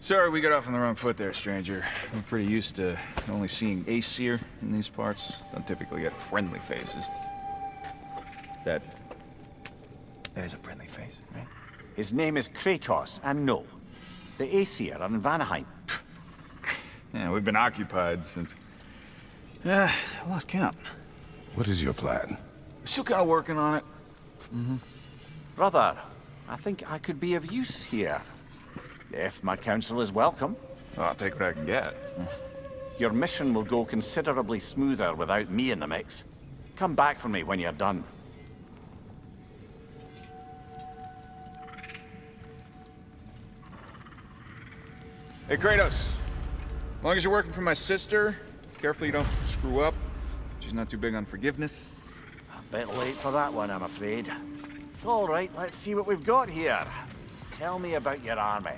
Sorry, we got off on the wrong foot there, stranger. I'm pretty used to only seeing Aesir in these parts. Don't typically get friendly faces. That is a friendly face, right? His name is Kratos, and no, the Aesir are in Vanaheim. Yeah, we've been occupied since... I lost count. What is your plan? Still kind of working on it. Brother, I think I could be of use here. If my counsel is welcome. Oh, I'll take what I can get. Your mission will go considerably smoother without me in the mix. Come back for me when you're done. Hey, Kratos. As long as you're working for my sister, careful you don't screw up. She's not too big on forgiveness. A bit late for that one, I'm afraid. All right, let's see what we've got here. Tell me about your army.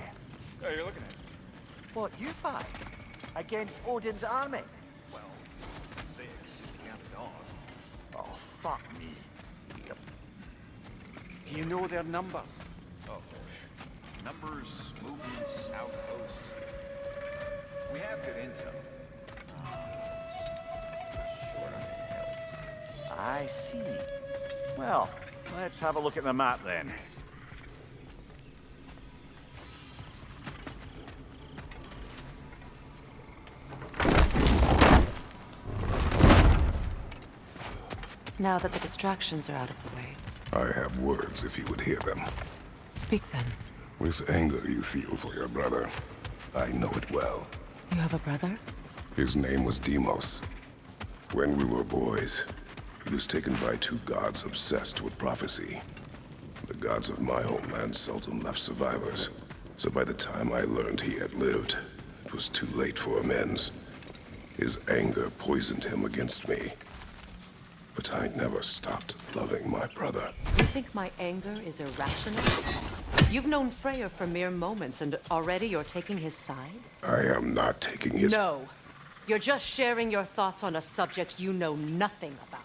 Oh, you're looking at it. What, you five? Against Odin's army? Well, 6, count the dog. Oh, fuck me. Yep. Do you know their numbers? Oh, numbers, movements, outposts. We have good intel. Short on help. I see. Well, let's have a look at the map then. Now that the distractions are out of the way. I have words if you would hear them. Speak then. This anger you feel for your brother, I know it well. You have a brother? His name was Deimos. When we were boys, he was taken by 2 gods obsessed with prophecy. The gods of my homeland seldom left survivors, so by the time I learned he had lived, it was too late for amends. His anger poisoned him against me. But I never stopped loving my brother. You think my anger is irrational? You've known Freyr for mere moments, and already you're taking his side? I am not taking his... No. You're just sharing your thoughts on a subject you know nothing about.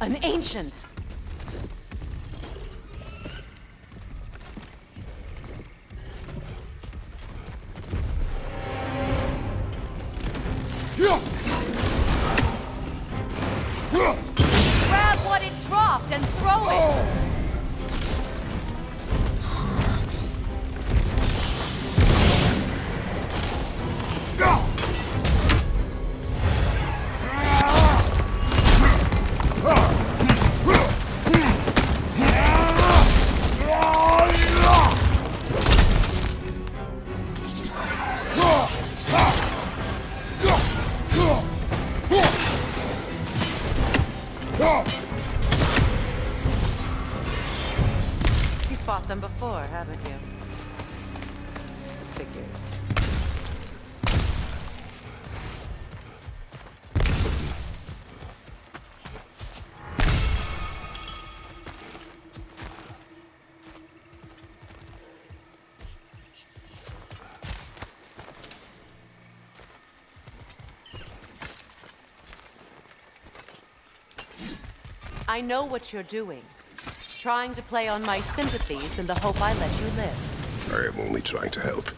An ancient! fought them before, haven't you? Figures. I know what you're doing. Trying to play on my sympathies in the hope I let you live. I am only trying to help.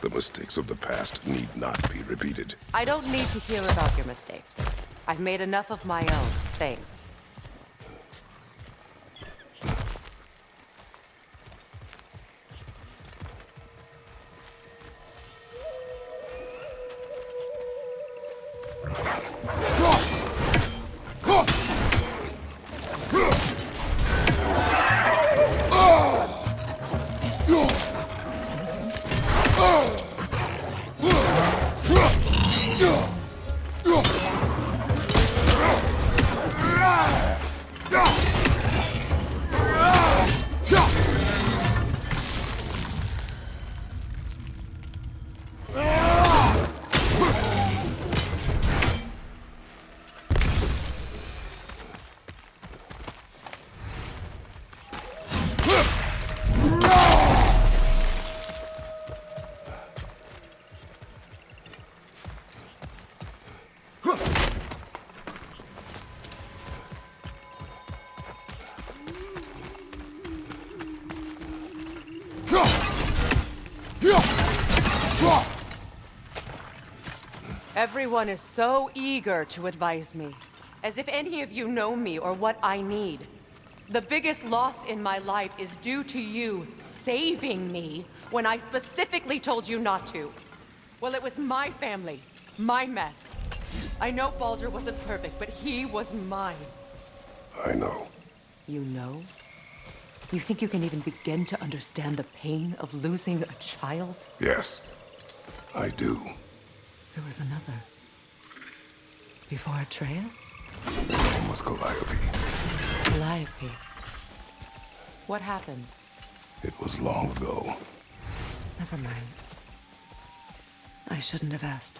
The mistakes of the past need not be repeated. I don't need to hear about your mistakes. I've made enough of my own. Thanks. Everyone is so eager to advise me, as if any of you know me or what I need. The biggest loss in my life is due to you saving me when I specifically told you not to. Well, it was my family, my mess. I know Baldur wasn't perfect, but he was mine. I know. You know? You think you can even begin to understand the pain of losing a child? Yes, I do. There was another. Before Atreus? It was Calliope. Calliope. What happened? It was long ago. Never mind. I shouldn't have asked.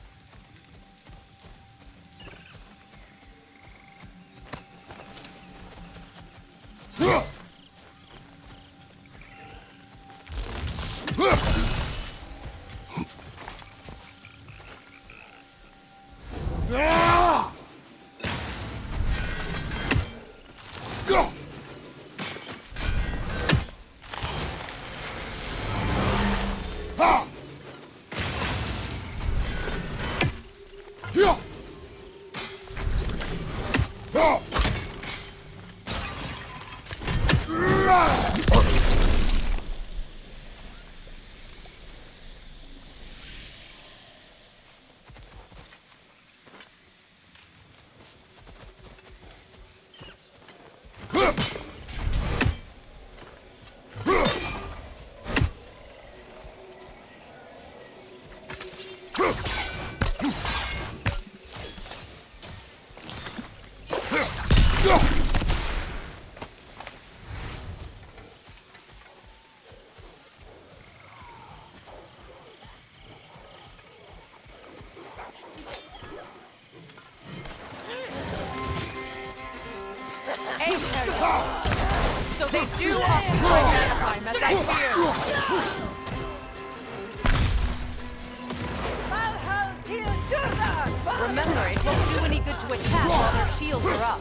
So they do occupy Manheim, as I feared. Remember, it won't do any good to attack while their shields are up.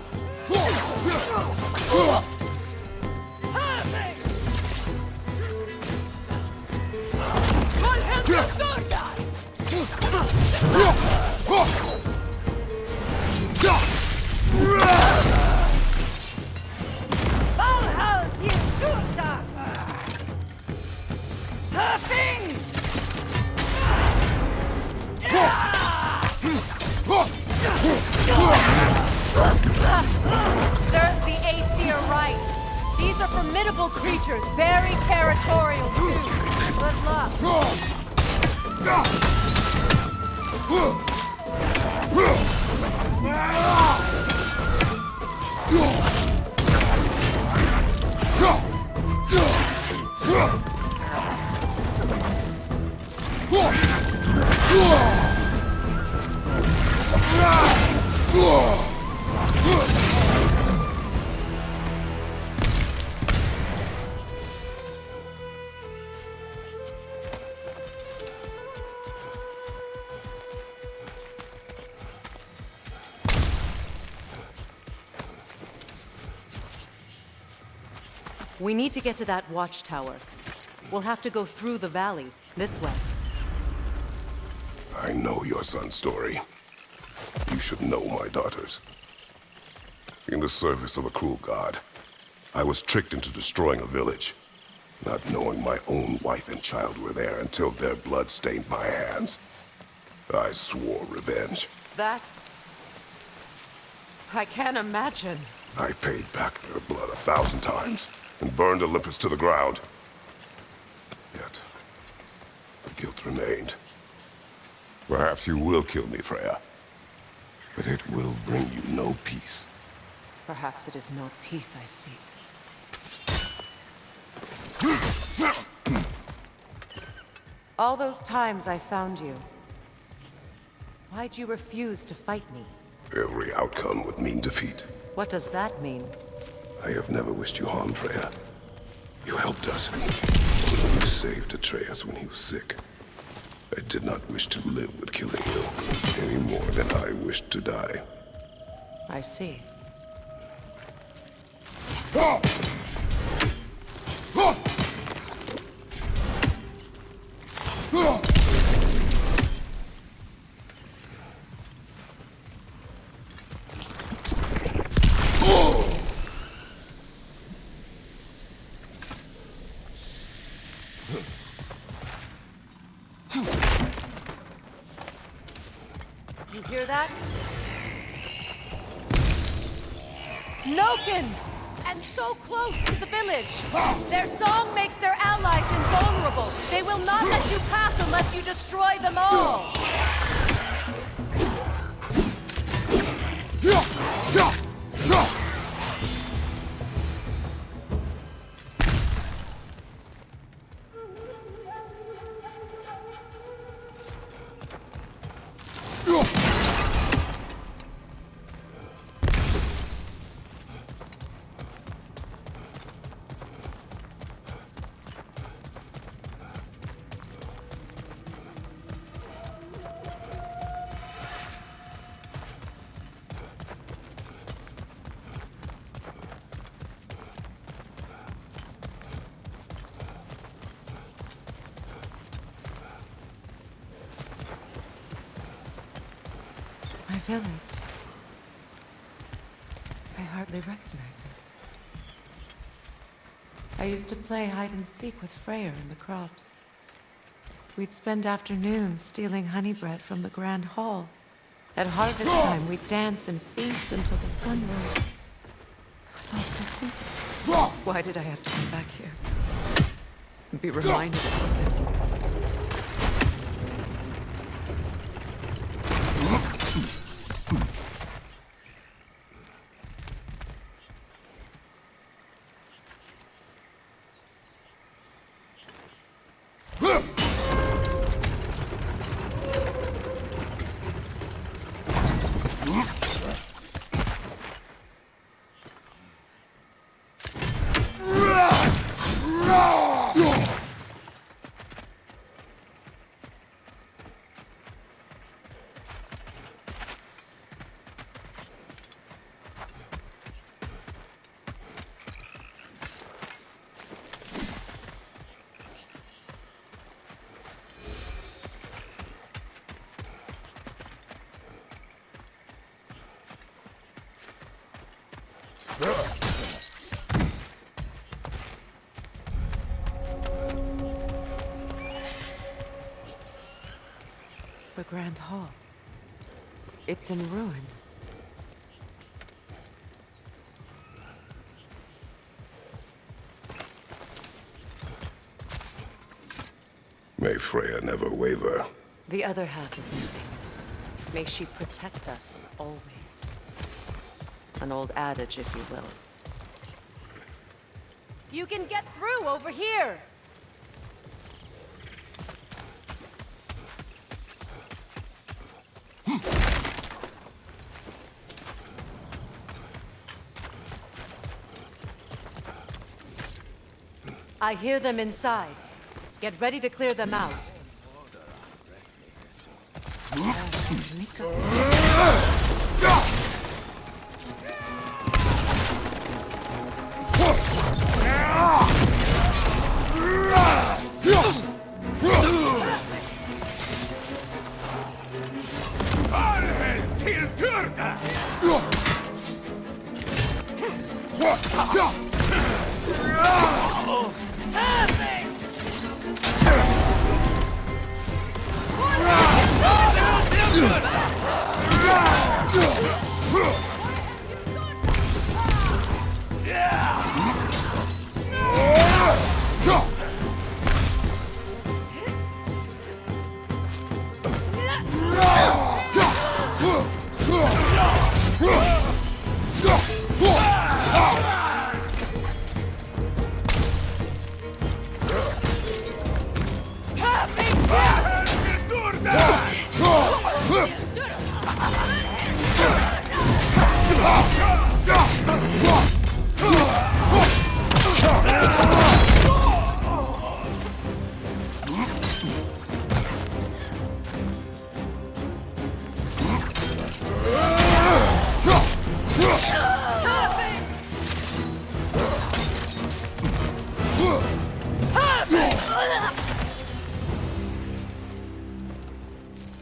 Serves the Aesir right. These are formidable creatures, very territorial too. Good luck. We need to get to that watchtower. We'll have to go through the valley, this way. I know your son's story. You should know my daughter's. In the service of a cruel god, I was tricked into destroying a village, not knowing my own wife and child were there until their blood stained my hands. I swore revenge. I can't imagine. I paid back their blood 1,000 times and burned Olympus to the ground. Yet, the guilt remained. Perhaps you will kill me, Freya. But it will bring you no peace. Perhaps it is not peace I seek. All those times I found you, why'd you refuse to fight me? Every outcome would mean defeat. What does that mean? I have never wished you harm, Freya. You helped us. You saved Atreus when he was sick. I did not wish to live with killing you, any more than I wished to die. I see. You hear that? Noken! And so close to the village! Their song makes their allies invulnerable! They will not let you pass unless you destroy them all! My village. I hardly recognize it. I used to play hide and seek with Freyr in the crops. We'd spend afternoons stealing honey bread from the Grand Hall. At harvest time, we'd dance and feast until the sun rose. It was all so simple. Why did I have to come back here? And be reminded of this? The Grand Hall. It's in ruin. May Freya never waver. The other half is missing. May she protect us always. An old adage, if you will. You can get through over here! I hear them inside. Get ready to clear them out.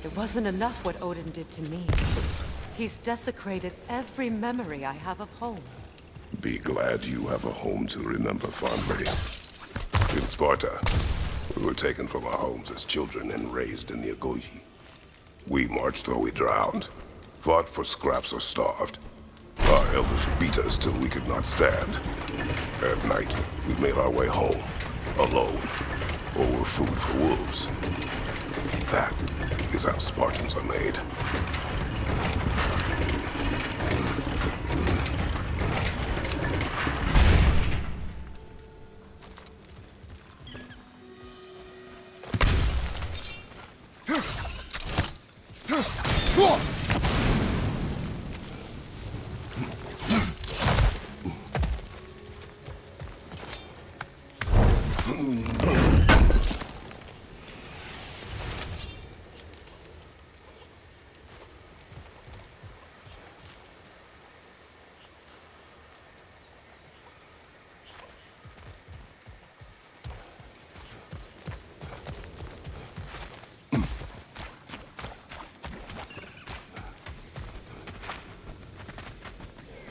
It wasn't enough what Odin did to me. He's desecrated every memory I have of home. Be glad you have a home to remember fondly. In Sparta, we were taken from our homes as children and raised in the Agoge. We marched or we drowned, fought for scraps or starved. Our elders beat us till we could not stand. At night, we made our way home, alone, or were food for wolves. That is how Spartans are made.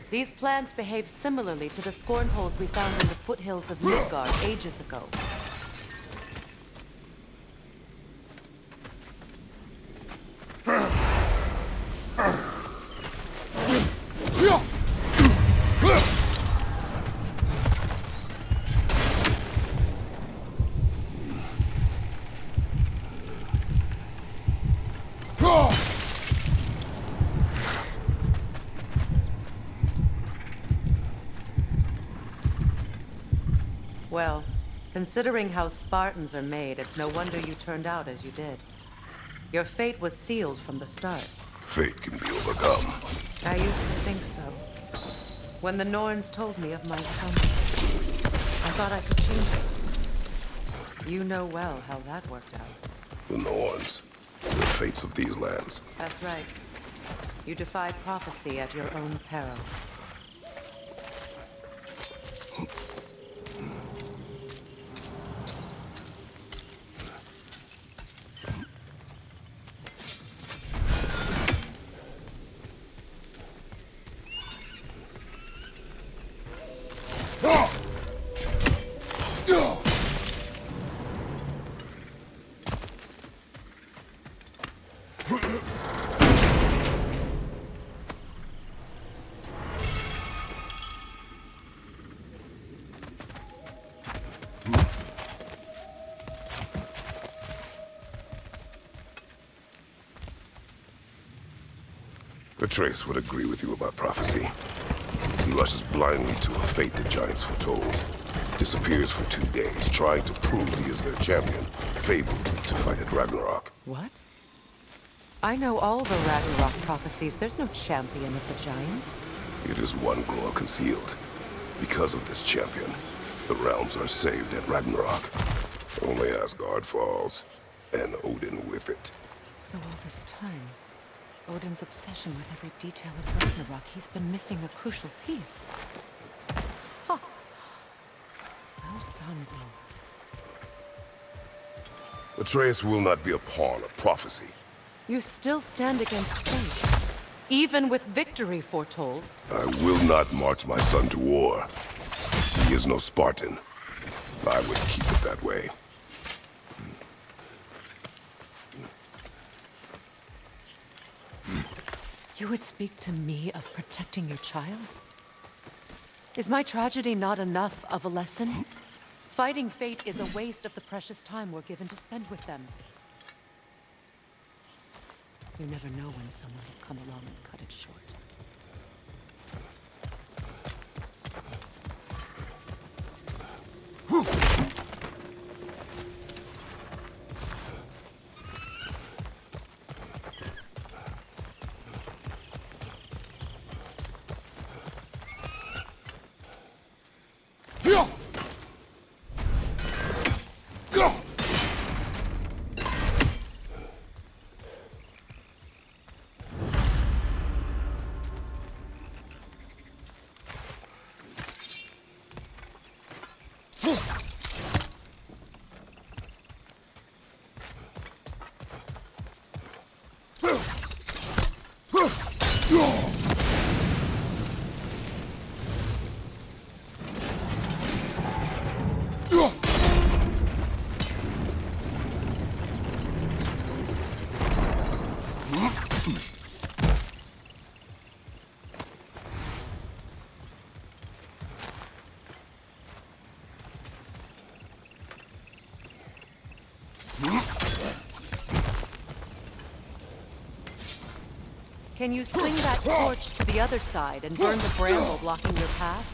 These plants behave similarly to the scorn holes we found in the foothills of Midgard ages ago. Well, considering how Spartans are made, it's no wonder you turned out as you did. Your fate was sealed from the start. Fate can be overcome. I used to think so. When the Norns told me of my coming, I thought I could change it. You know well how that worked out. The Norns, the fates of these lands. That's right. You defied prophecy at your own peril. Atreus would agree with you about prophecy. He rushes blindly to a fate the giants foretold. Disappears for 2 days, trying to prove he is their champion, fabled to fight at Ragnarok. What? I know all the Ragnarok prophecies. There's no champion of the giants. It is one glow concealed. Because of this champion, the realms are saved at Ragnarok. Only Asgard falls, and Odin with it. So all this time, Odin's obsession with every detail of Ragnarok, he's been missing a crucial piece. Huh. Well done, Bill. Atreus will not be a pawn of prophecy. You still stand against fate, even with victory foretold. I will not march my son to war. He is no Spartan. I would keep it that way. You would speak to me of protecting your child? Is my tragedy not enough of a lesson? Fighting fate is a waste of the precious time we're given to spend with them. You never know when someone will come along and cut it short. Can you swing that torch to the other side and burn the bramble blocking your path?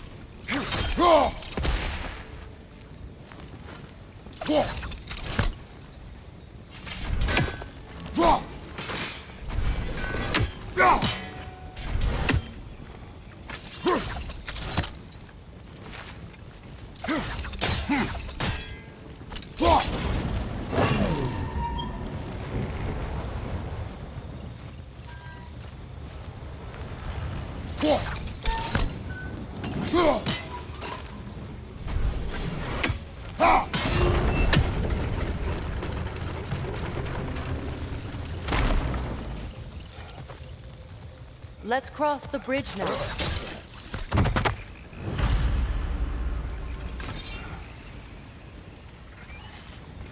Let's cross the bridge now.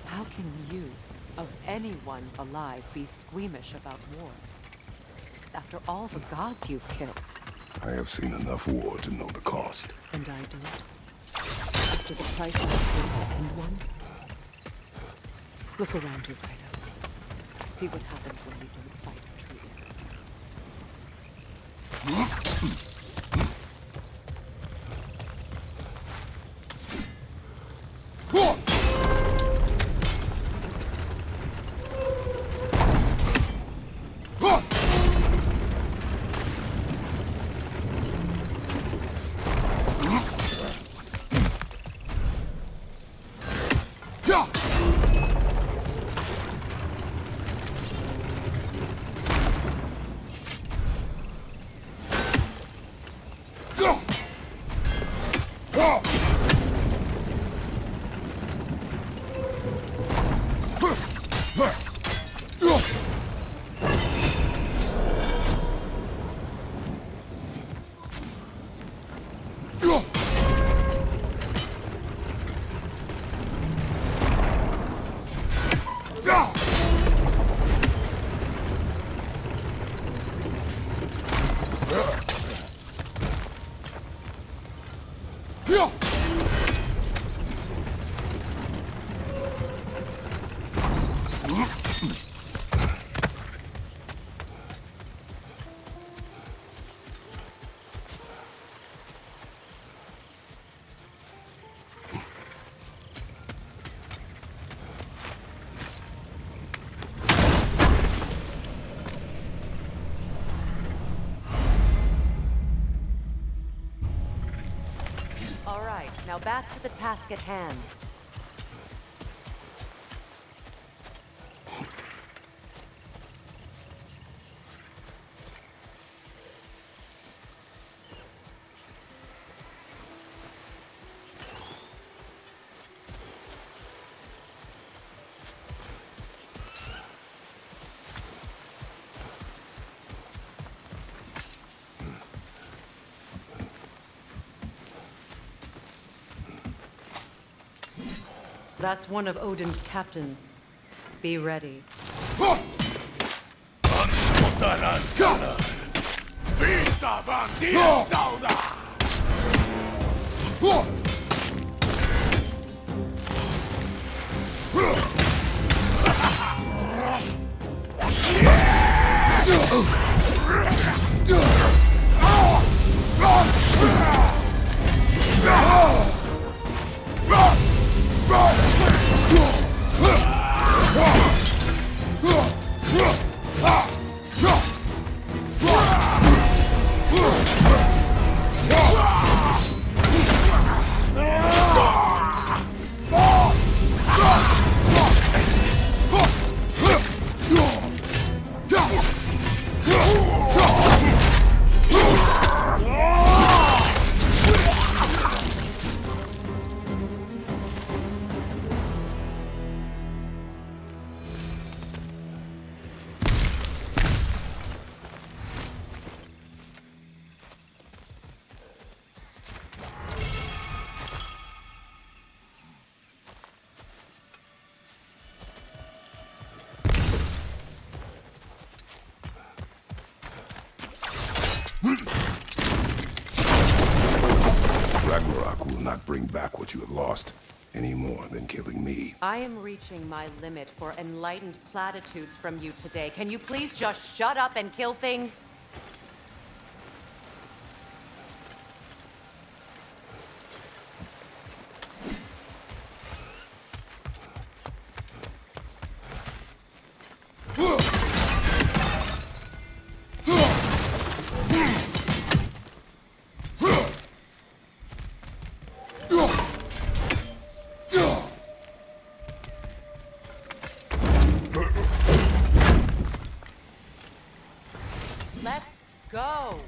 How can you, of anyone alive, be squeamish about war? After all the gods you've killed. I have seen enough war to know the cost. And I don't. After the price I've paid to end one. Look around you, Kratos. See what happens when we don't fight truly. All right, now back to the task at hand. That's one of Odin's captains. Be ready. Ragnarok will not bring back what you have lost. any more than killing me. I am reaching my limit for enlightened platitudes from you today. Can you please just shut up and kill things? Let's go!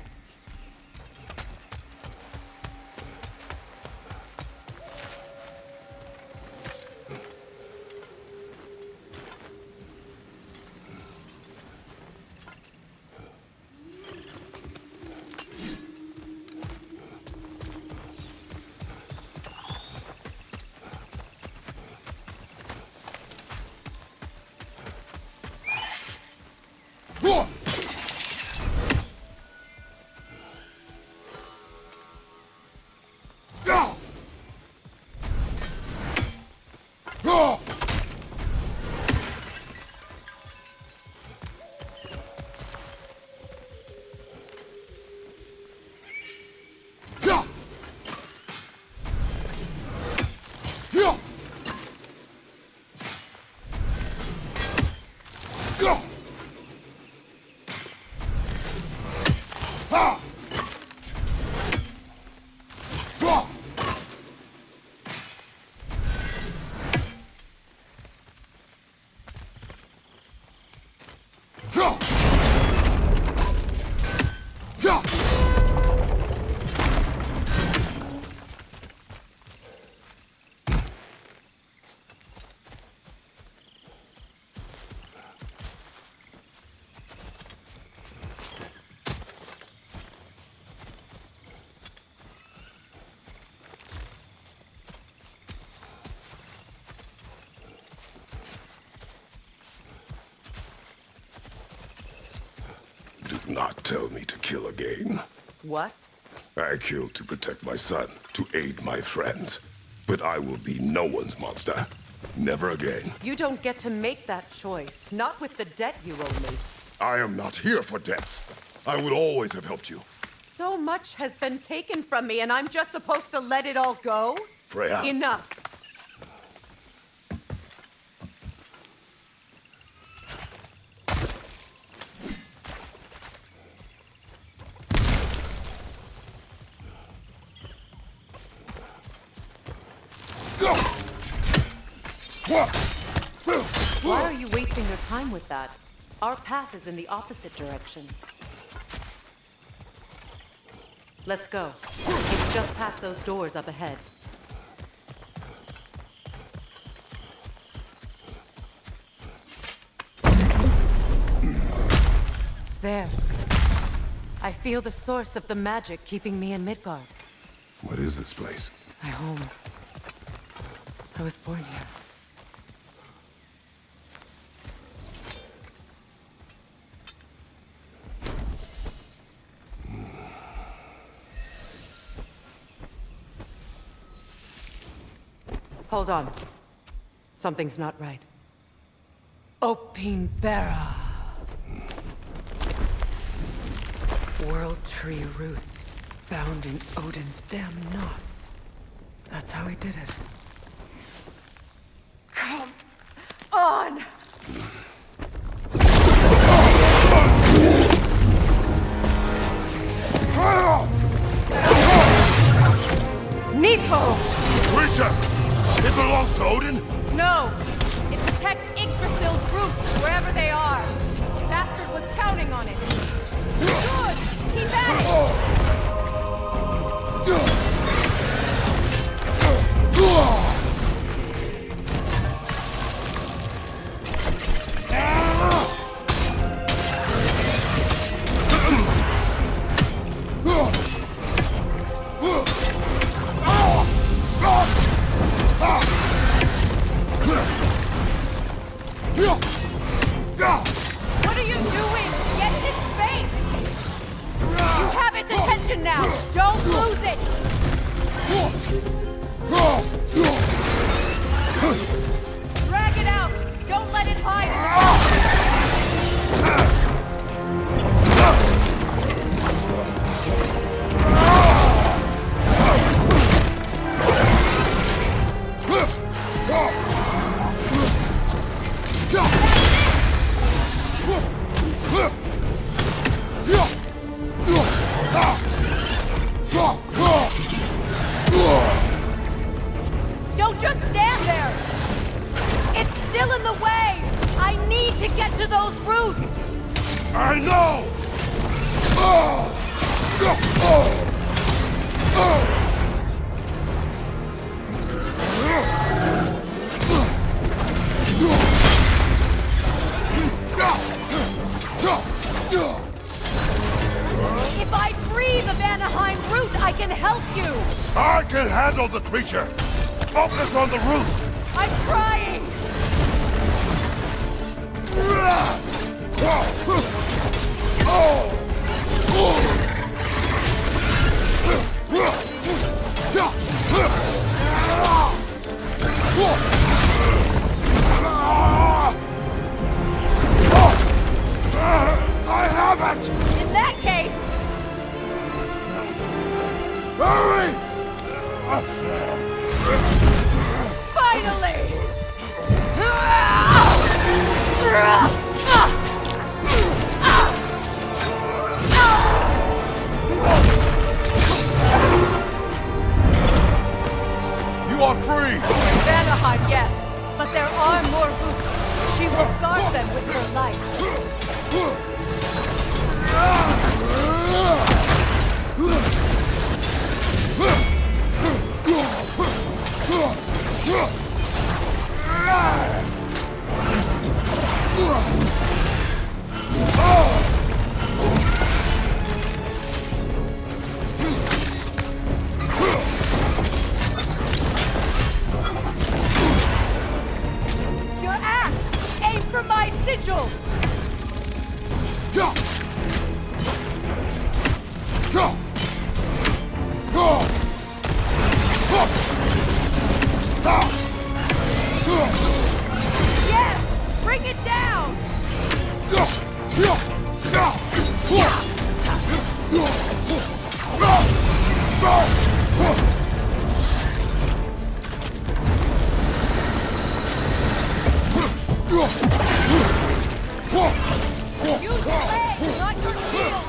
Do not tell me to kill again. What? I killed to protect my son, to aid my friends. But I will be no one's monster. Never again. You don't get to make that choice. Not with the debt you owe me. I am not here for debts. I would always have helped you. So much has been taken from me, and I'm just supposed to let it all go? Freya. Enough. Why are you wasting your time with that? Our path is in the opposite direction. Let's go. It's just past those doors up ahead. There. I feel the source of the magic keeping me in Midgard. What is this place? My home. I was born here. Hold on. Something's not right. Opinbera. World tree roots bound in Odin's damn knots. That's how he did it. Come on! Nico! Creature! It belongs to Odin? No! It protects Yggdrasil's roots, wherever they are. The bastard was counting on it. Good! He's at it! What are you doing? Get in its face! You have its attention now! Don't lose it! to those roots! I know! If I free the Vanaheim root, I can help you! I can handle the creature! Focus on the root! I'm trying! I have it! In that case, Hurry! finally! You are free! Vanaheim, yes, but there are more roots. She will guard them with her life. Your axe! Aim for my sigils! Yes! Bring it down! Use your legs, not your shield!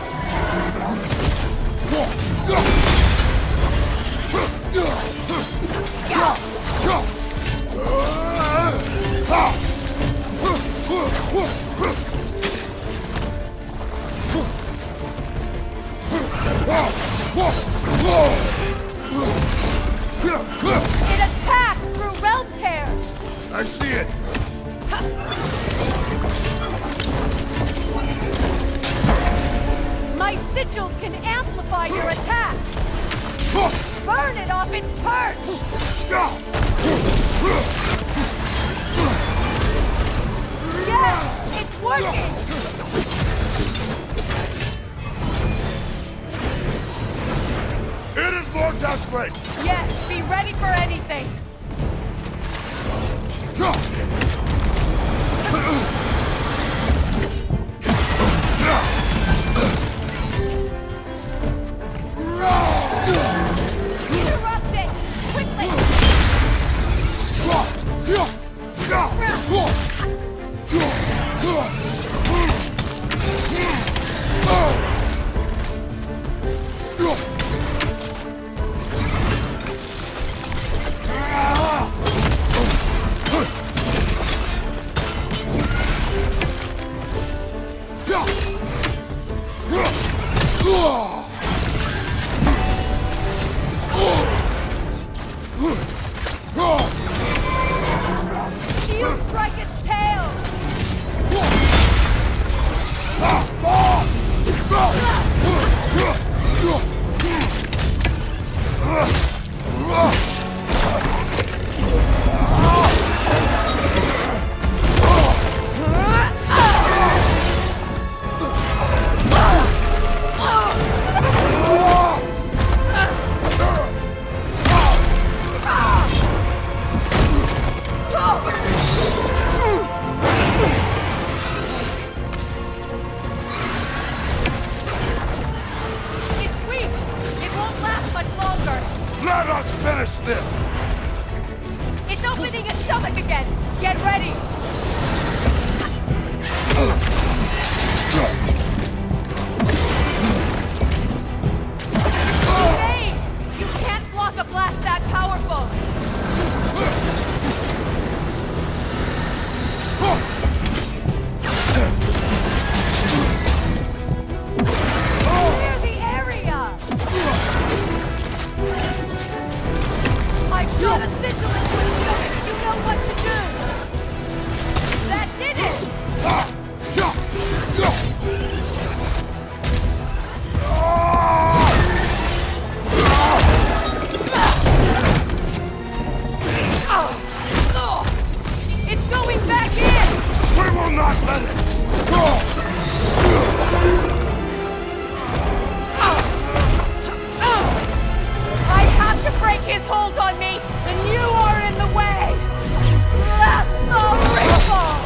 It attacks through realm tears! I see it! My sigils can amplify your attack! Burn it off its perch! Yes! It's working! It is more desperate! Yes, be ready for anything! Interrupt it! Quickly! I have to break his hold on me, and you are in the way! Lasso ritual!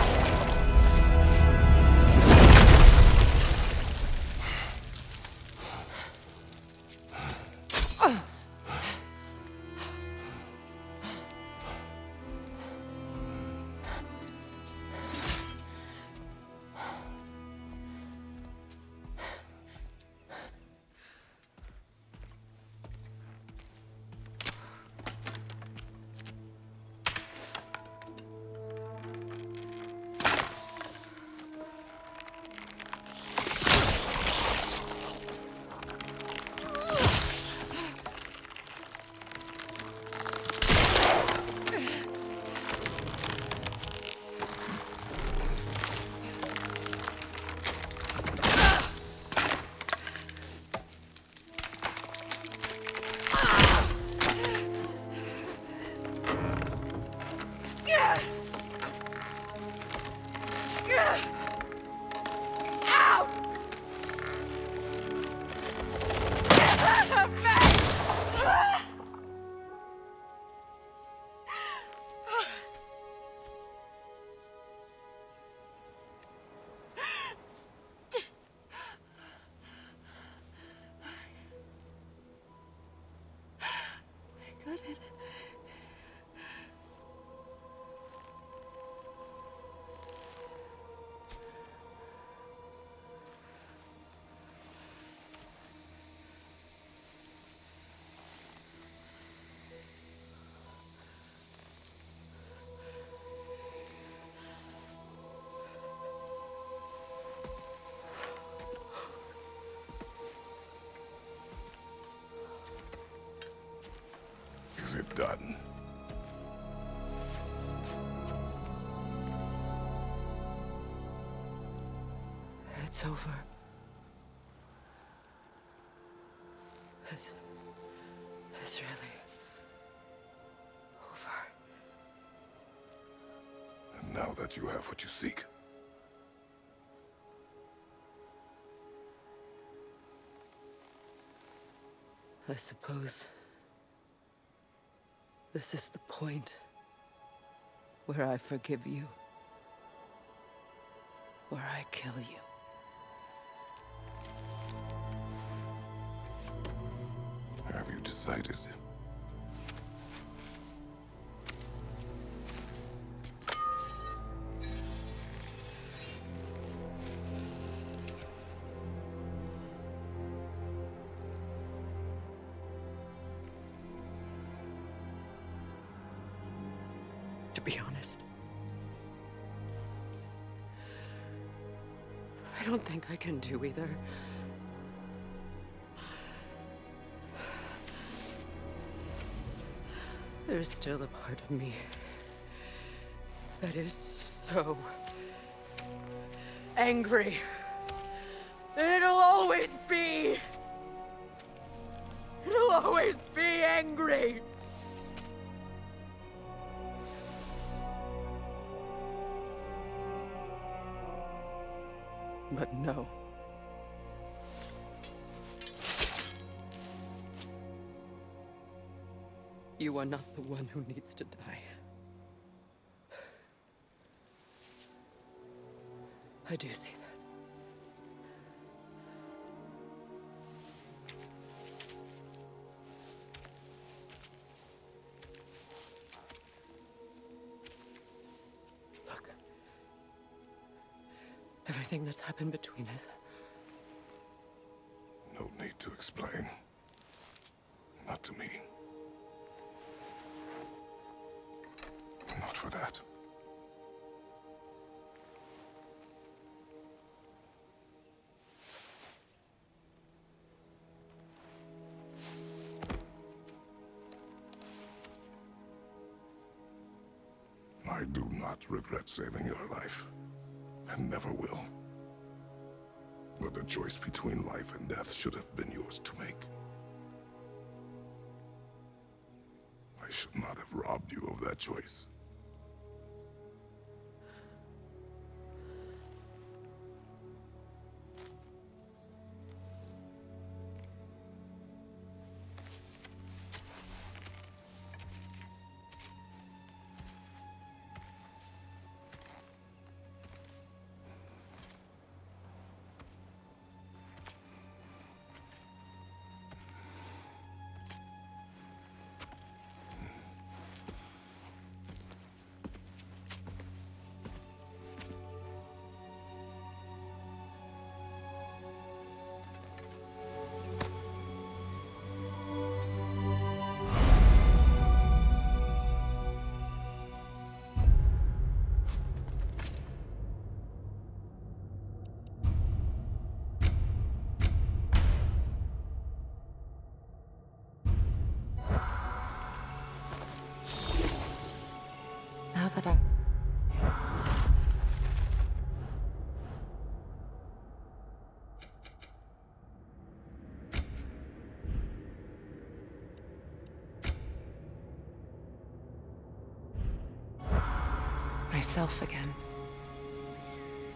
Is it done? It's over. It's really over. And now that you have what you seek, I suppose this is the point where I forgive you, where I kill you. have you decided? To be honest, I don't think I can do either. There's still a part of me that is so angry. And it'll always be. It'll always be angry. But no. You are not the one who needs to die. I do see that. Look. Everything that's happened between us. No need to explain. Not to me. Not for that. I do not regret saving your life, and never will. But the choice between life and death should have been yours to make. I should not have robbed you of that choice. myself again.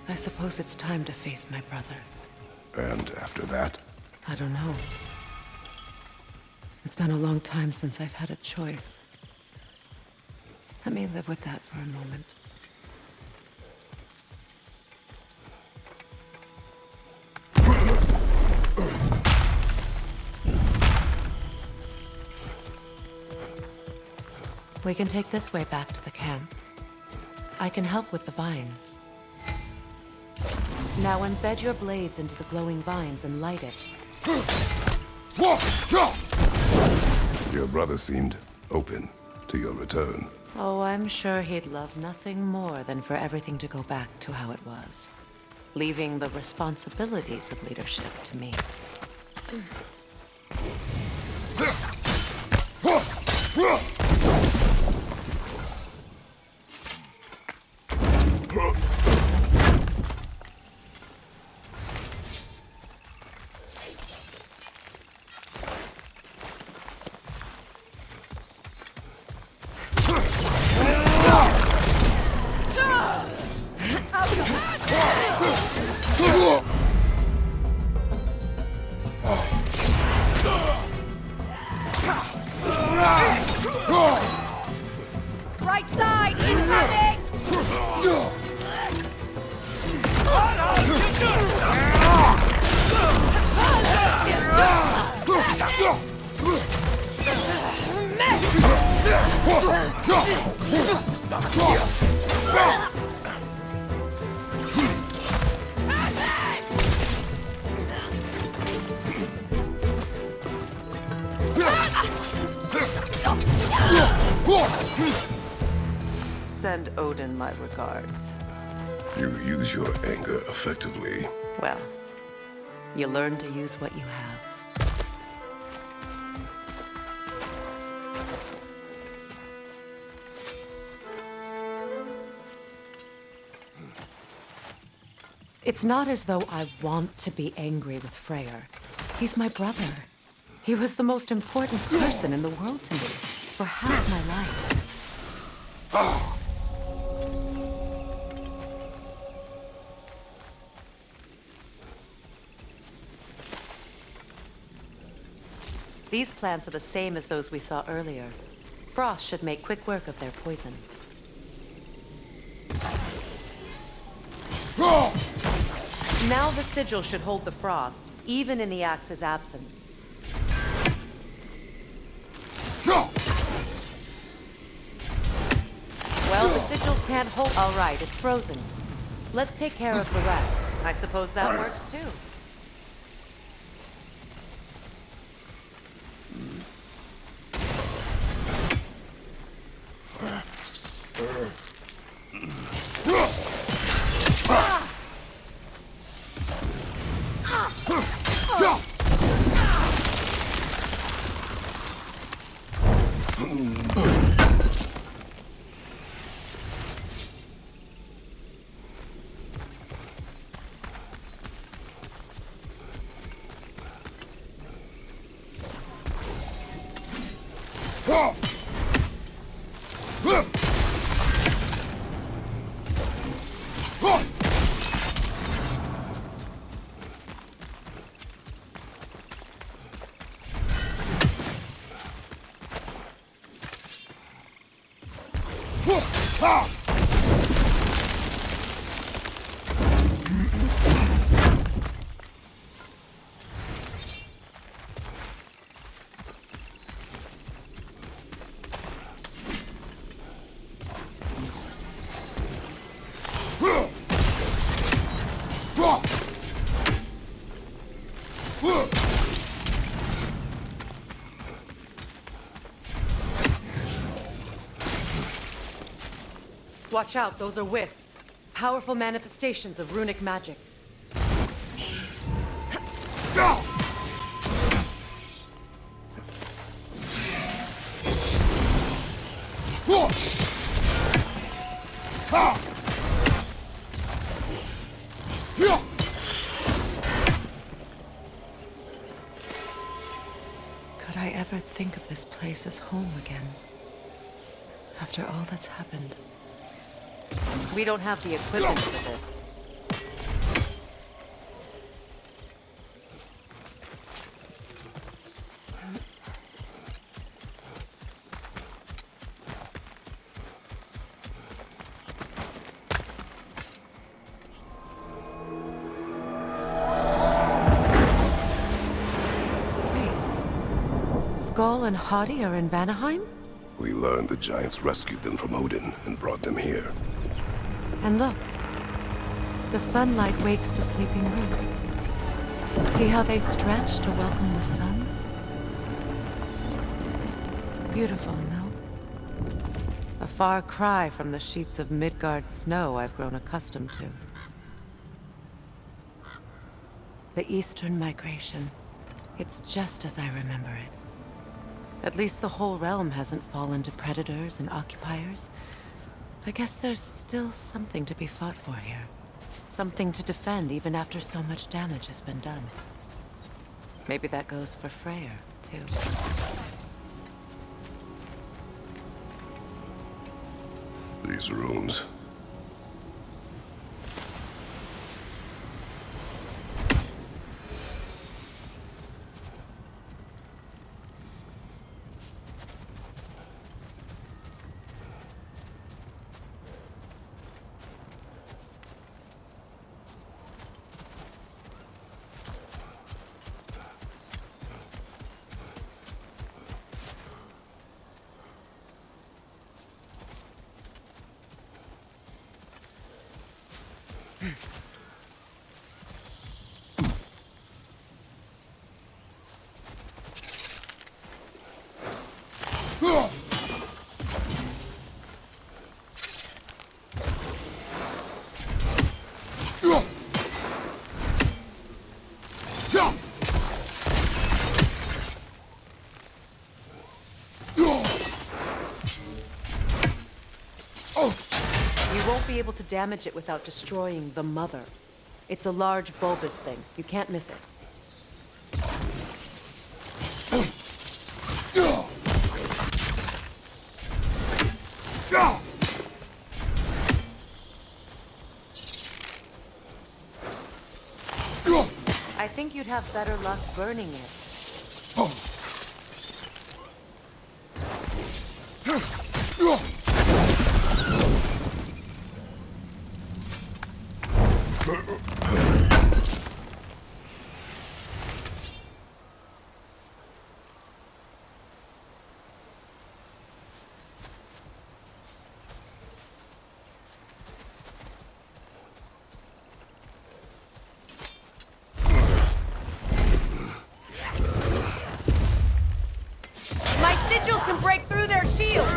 I suppose it's time to face my brother. And after that? I don't know. It's been a long time since I've had a choice. Let me live with that for a moment. We can take this way back to the camp. I can help with the vines. Now embed your blades into the glowing vines and light it. Your brother seemed open to your return. Oh, I'm sure he'd love nothing more than for everything to go back to how it was, leaving the responsibilities of leadership to me. Right side, incoming! Send Odin my regards. You use your anger effectively. Well, you learn to use what you have. It's not as though I want to be angry with Freyr. He's my brother. He was the most important person in the world to me for half my life. These plants are the same as those we saw earlier. Frost should make quick work of their poison. Now the sigil should hold the frost, even in the axe's absence. Well, the sigils can't hold. All right, it's frozen. Let's take care of the rest. I suppose that works too. Watch out, those are wisps. Powerful manifestations of runic magic. Could I ever think of this place as home again? After all that's happened. We don't have the equipment for this. Skull and Hadi are in Vanaheim? We learned the giants rescued them from Odin and brought them here. And look. The sunlight wakes the sleeping roots. See how they stretch to welcome the sun? Beautiful, no? A far cry from the sheets of Midgard snow I've grown accustomed to. The Eastern Migration. It's just as I remember it. At least the whole realm hasn't fallen to predators and occupiers. I guess there's still something to be fought for here. Something to defend even after so much damage has been done. Maybe that goes for Freyr, too. These runes. You won't be able to damage it without destroying the Mother. It's a large bulbous thing. You can't miss it. I think you'd have better luck burning it. My sigils can break through their shields!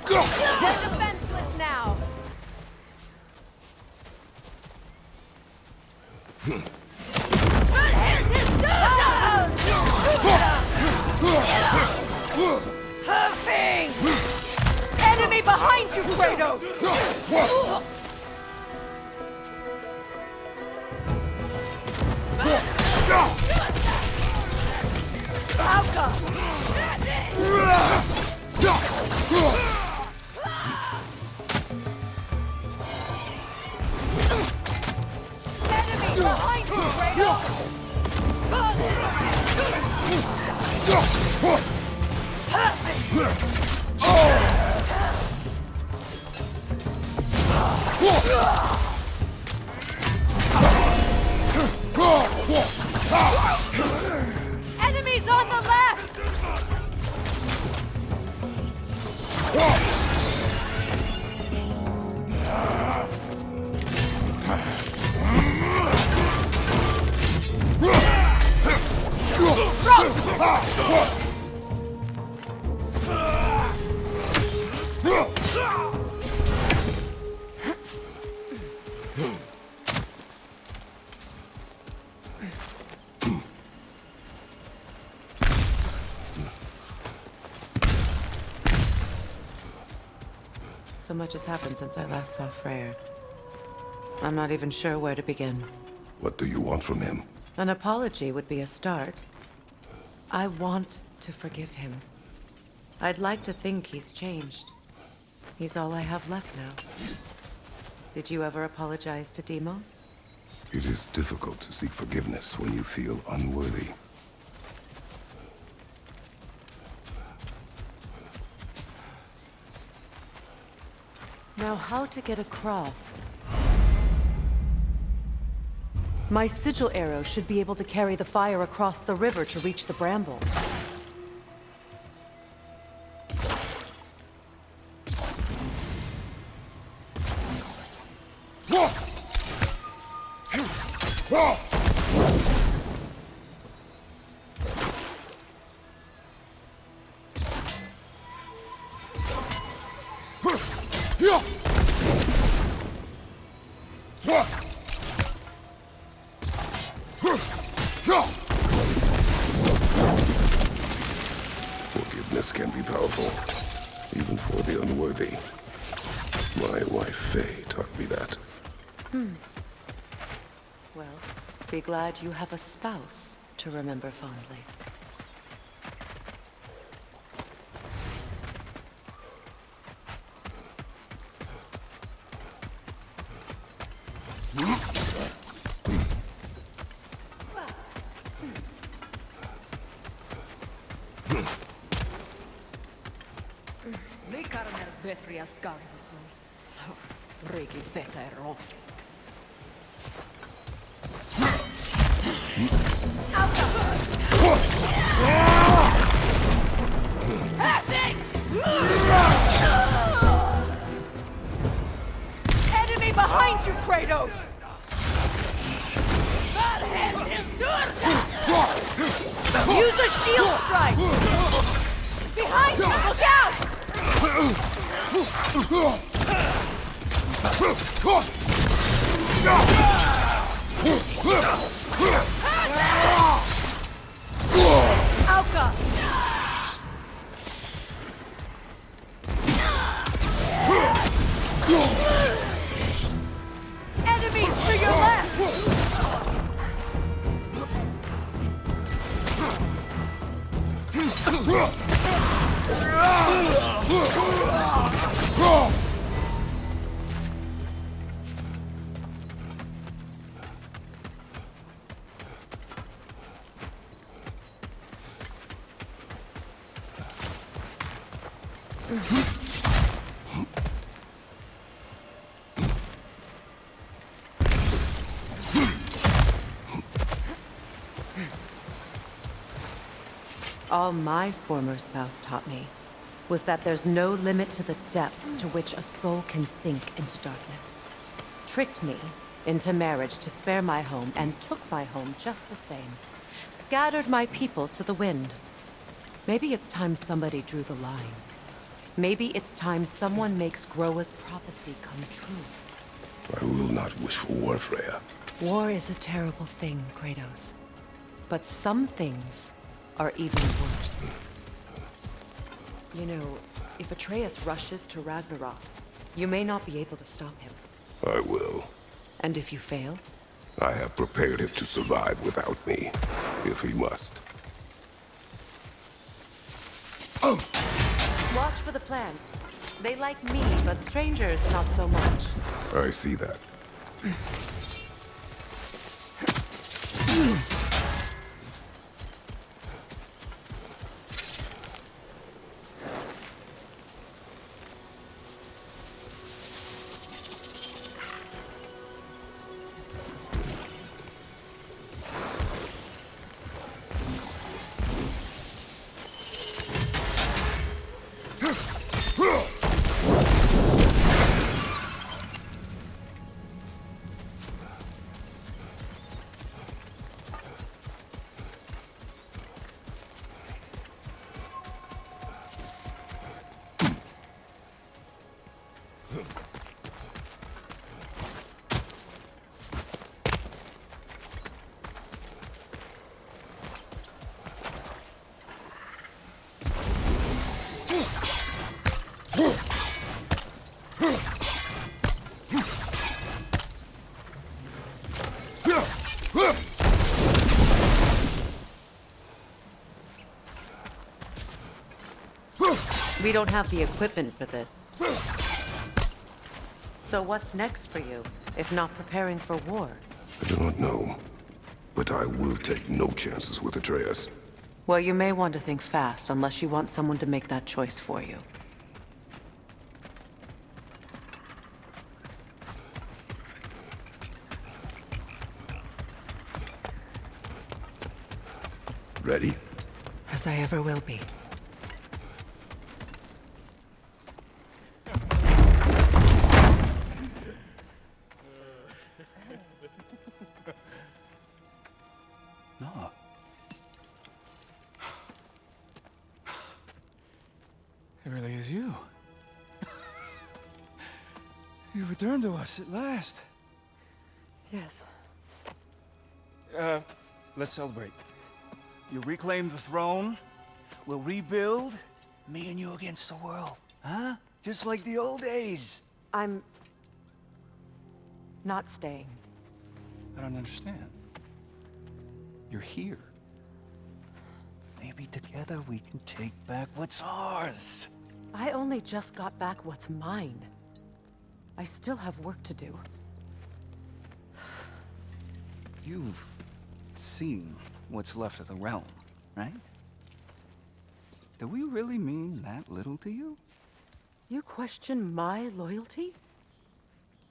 They're defenseless now! Enemy behind you, Kratos! Enemy behind you, Kratos! Enemies on the left! So much has happened since I last saw Freyr. I'm not even sure where to begin. What do you want from him? An apology would be a start. I want to forgive him. I'd like to think he's changed. He's all I have left now. Did you ever apologize to Deimos? It is difficult to seek forgiveness when you feel unworthy. Now, how to get across? My sigil arrow should be able to carry the fire across the river to reach the brambles. Forgiveness can be powerful, even for the unworthy. My wife, Faye, taught me that. Well, be glad you have a spouse to remember fondly. Enemy behind you, Kratos! Use a shield strike! Behind you! Look out! Alka! Enemies to your left! All my former spouse taught me was that there's no limit to the depths to which a soul can sink into darkness. Tricked me into marriage to spare my home and took my home just the same. Scattered my people to the wind. Maybe it's time somebody drew the line. Maybe it's time someone makes Groa's prophecy come true. I will not wish for war, Freya. War is a terrible thing, Kratos. But some things are even worse. You know, if Atreus rushes to Ragnarok, you may not be able to stop him. I will. And if you fail? I have prepared him to survive without me, if he must. Watch for the plants. They like me, but strangers not so much. I see that. We don't have the equipment for this. So what's next for you, if not preparing for war? I do not know, but I will take no chances with Atreus. Well, you may want to think fast, unless you want someone to make that choice for you. Ready? As I ever will be. No. It really is you. You returned to us at last. Yes. Let's celebrate. You reclaim the throne, we'll rebuild, me and you against the world. Huh? Just like the old days. I'm... not staying. I don't understand. You're here. Maybe together we can take back what's ours. I only just got back what's mine. I still have work to do. You've seen what's left of the realm, right? Do we really mean that little to you? You question my loyalty?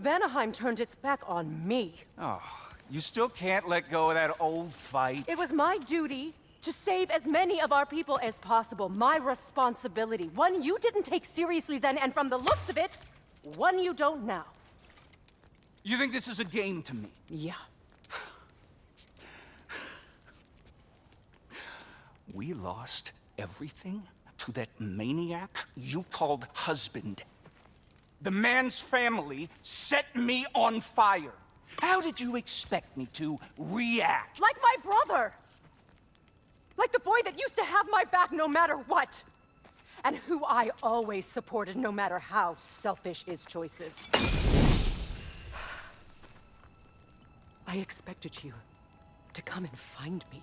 Vanaheim turned its back on me. Oh, you still can't let go of that old fight? It was my duty to save as many of our people as possible. My responsibility. One you didn't take seriously then, and from the looks of it, one you don't now. You think this is a game to me? Yeah. We lost everything to that maniac you called husband. The man's family set me on fire. How did you expect me to react? Like my brother! Like the boy that used to have my back no matter what! And who I always supported no matter how selfish his choices. I expected you to come and find me.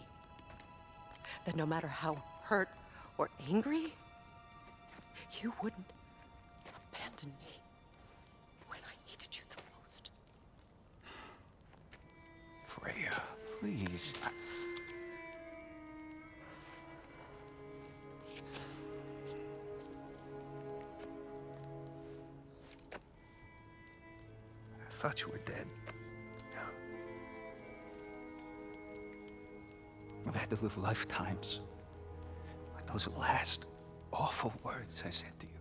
That no matter how hurt or angry, you wouldn't abandon me when I needed you the most. Freya, please. I thought you were dead. I've had to live lifetimes with those last awful words I said to you.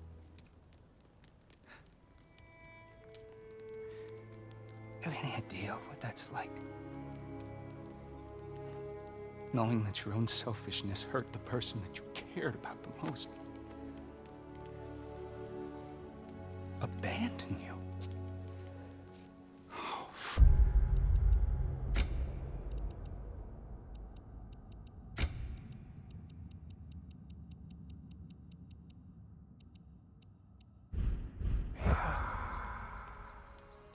Have any idea what that's like? Knowing that your own selfishness hurt the person that you cared about the most. Abandon you.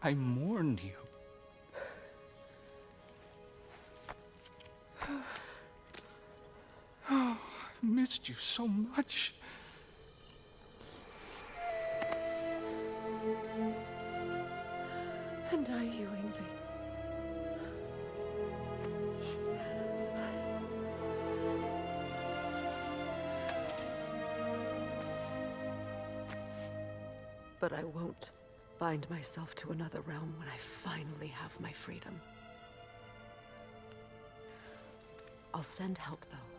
I mourned you. Oh, I've missed you so much. And I you, Ingvi. But I won't bind myself to another realm when I finally have my freedom. I'll send help, though.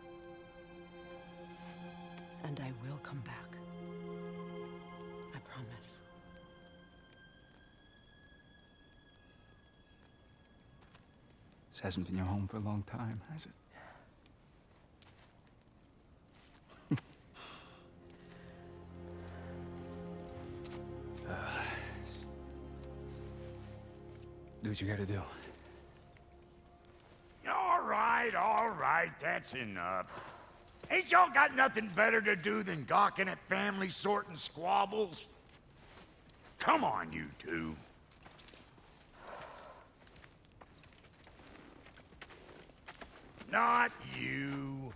And I will come back. I promise. This hasn't been your home for a long time, has it? Do what you gotta do. All right, that's enough. Ain't y'all got nothing better to do than gawking at family sorting squabbles? Come on, you two. Not you.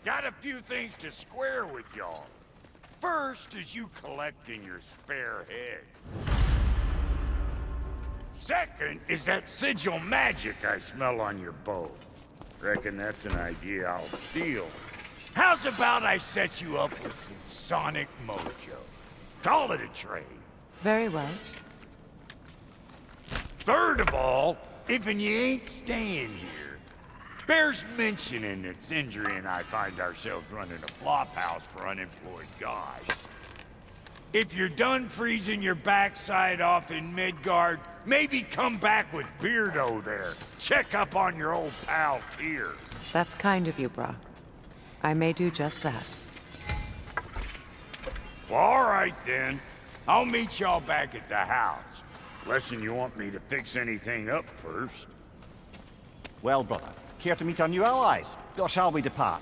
Got a few things to square with y'all. First is you collecting your spare heads. Second is that sigil magic I smell on your bow. Reckon that's an idea I'll steal. How's about I set you up with some sonic mojo? Call it a trade. Very well. Third of all, if you ain't staying here, bears mentioning that Sindri and I find ourselves running a flop house for unemployed guys. If you're done freezing your backside off in Midgard, maybe come back with Beardo there. Check up on your old pal Tyr. That's kind of you, Brock. I may do just that. Well, all right then. I'll meet y'all back at the house. Unless you want me to fix anything up first. Well, brother, care to meet our new allies? Or shall we depart?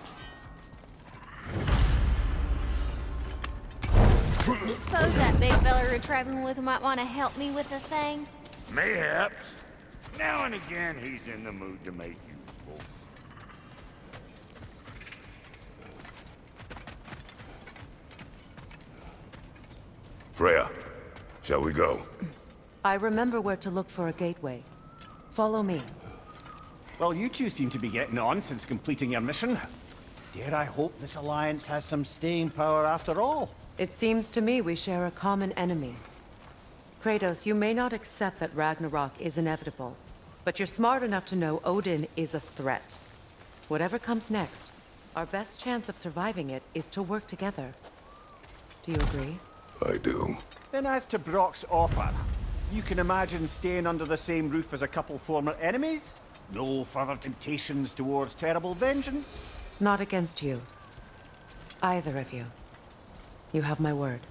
Suppose that big fella we're traveling with might want to help me with a thing. Mayhaps. Now and again, he's in the mood to make useful. Freya, shall we go? I remember where to look for a gateway. Follow me. Well, you two seem to be getting on since completing your mission. Dare I hope this alliance has some staying power after all? It seems to me we share a common enemy. Kratos, you may not accept that Ragnarok is inevitable, but you're smart enough to know Odin is a threat. Whatever comes next, our best chance of surviving it is to work together. Do you agree? I do. Then as to Brock's offer, you can imagine staying under the same roof as a couple former enemies? No further temptations towards terrible vengeance? Not against you. Either of you. You have my word.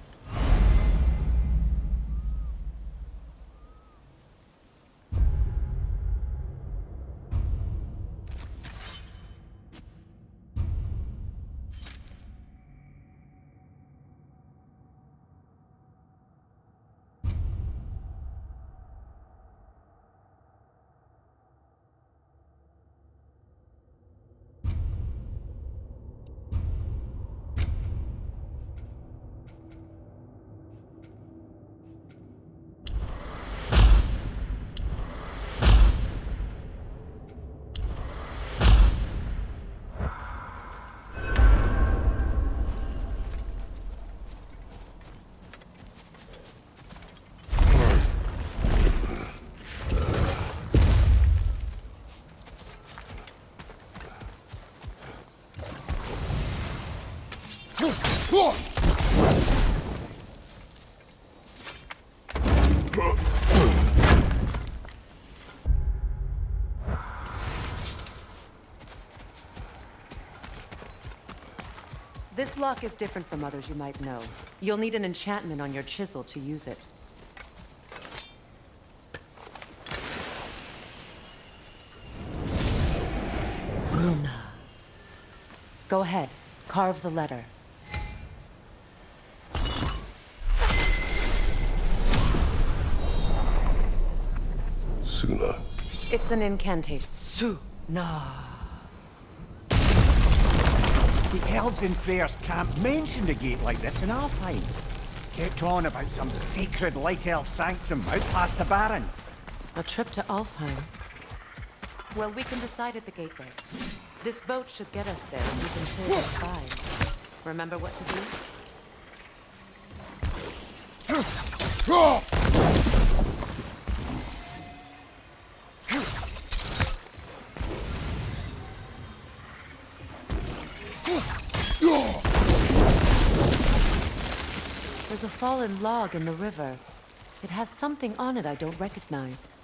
This lock is different from others you might know. You'll need an enchantment on your chisel to use it. Luna. Go ahead. Carve the letter. Suna. It's an incantation. Suna. The elves in Freyr's camp mentioned a gate like this in Alfheim. Kept on about some sacred light elf sanctum out past the Barrens. A trip to Alfheim. Well, we can decide at the gateway. This boat should get us there, and we can clear the skies. Remember what to do? There's a fallen log in the river. It has something on it I don't recognize.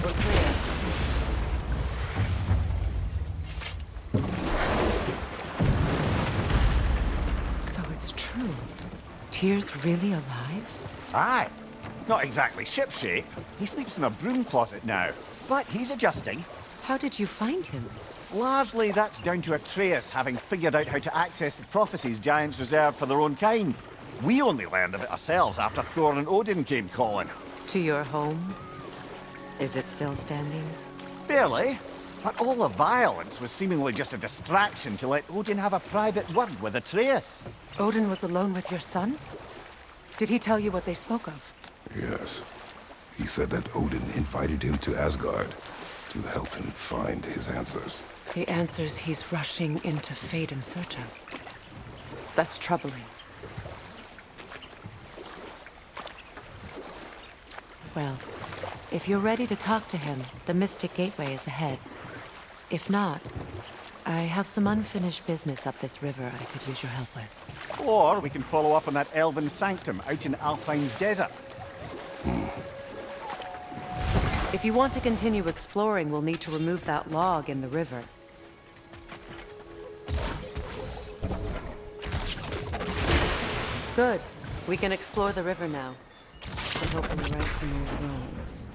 We're clear. So it's true. Tyr's really alive? Aye. Not exactly shipshape. He sleeps in a broom closet now. But he's adjusting. How did you find him? Largely, that's down to Atreus having figured out how to access the prophecies giants reserved for their own kind. We only learned of it ourselves after Thor and Odin came calling. To your home? Is it still standing? Barely. But all the violence was seemingly just a distraction to let Odin have a private word with Atreus. Odin was alone with your son? Did he tell you what they spoke of? Yes. He said that Odin invited him to Asgard to help him find his answers. The answers he's rushing into fate in search of. That's troubling. Well, if you're ready to talk to him, the Mystic Gateway is ahead. If not, I have some unfinished business up this river I could use your help with. Or we can follow up on that elven sanctum out in Alfheim's desert. If you want to continue exploring, we'll need to remove that log in the river. Good. We can explore the river now. And hopefully right some more wrongs.